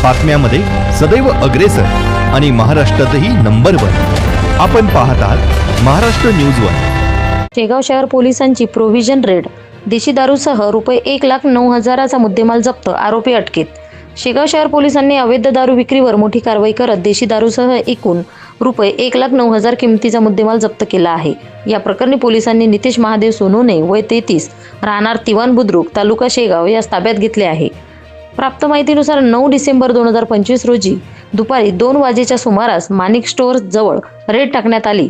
बातम्यामध्ये सदैव अग्रेसर आणि महाराष्ट्रातही नंबर 1। आपण पाहत आहात महाराष्ट्र न्यूज 1। शेगाव शहर पोलिसांची प्रोव्हिजन रेड, देशी दारूसह रुपये 1,09,000चा मुद्देमाल जप्त, आरोपी अटकेत। शेगाव शहर पोलिसांनी अवैध दारू विक्रीवर मोठी कारवाई करत देशी दारूसह एकूण रुपये 1,09,000 किमतीचा मुद्देमाल जप्त केला आहे। या प्रकरणी पोलिसांनी नितेश महादेव सोनवणे वय 33 राहणार तिवान बुद्रुक तालुका शेगाव यास ताब्यात घेतले आहे। प्राप्त माहितीनुसार 9 डिसेंबर 2025 रोजी दुपारी 2 वाजेच्या सुमारास माणिक स्टोअर जवळ रेड टाकण्यात आली।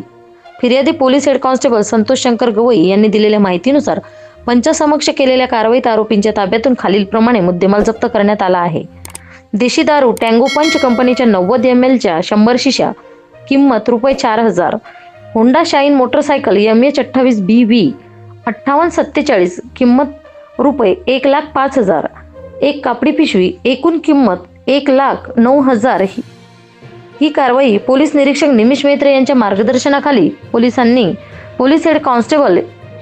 फिर्यादी police head constable Santosh Shankar Gavai यांनी दिलेल्या माहितीनुसार पंचासमक्ष केलेल्या कारवाईत आरोपींच्या ताब्यातून खालीलप्रमाणे मुद्देमाल जप्त करण्यात आला आहे। देशी दारू टँगो पंच कंपनीच्या 90 ml च्या 100 शिशा, किंमत रुपये 4,000। होंडा शाईन मोटरसायकल MH28BV 5847, किंमत रुपये 1,05,000। एक कापडी पिशवी, एकूण किंमत 1,09,000। ही कारवाई पोलीस निरीक्षक निमिष मेत्रे यांच्या मार्गदर्शनाखाली पोलिसांनी पोलीस हेड कॉन्स्टेबल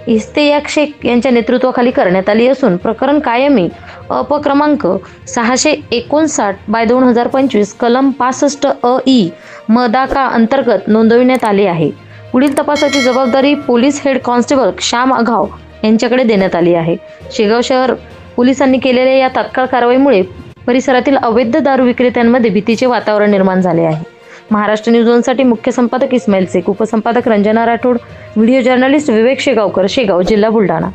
इस्तेयाक शेख यांच्या नेतृत्वाखाली करण्यात आली असून प्रकरण कायमी क्रमांक 659/2025 कलम 65 अ.ई. मदाका अंतर्गत नोंदविण्यात आले आहे। पुढील तपासाची जबाबदारी police head constable Shyam Aghav यांच्याकडे देण्यात आली आहे। शेगाव शहर पोलिसांनी केलेल्या या तात्काळ कारवाईमुळे परिसरातील अवैध दारू विक्रेत्यांमध्ये भीतीचे वातावरण निर्माण झाले आहे। महाराष्ट्र न्यूज 1साठी मुख्य संपादक इस्माईल शेख, उपसंपादक रंजना राठोड, व्हिडिओ जर्नलिस्ट विवेक शेगावकर, शेगाव, जिल्हा बुलढाणा।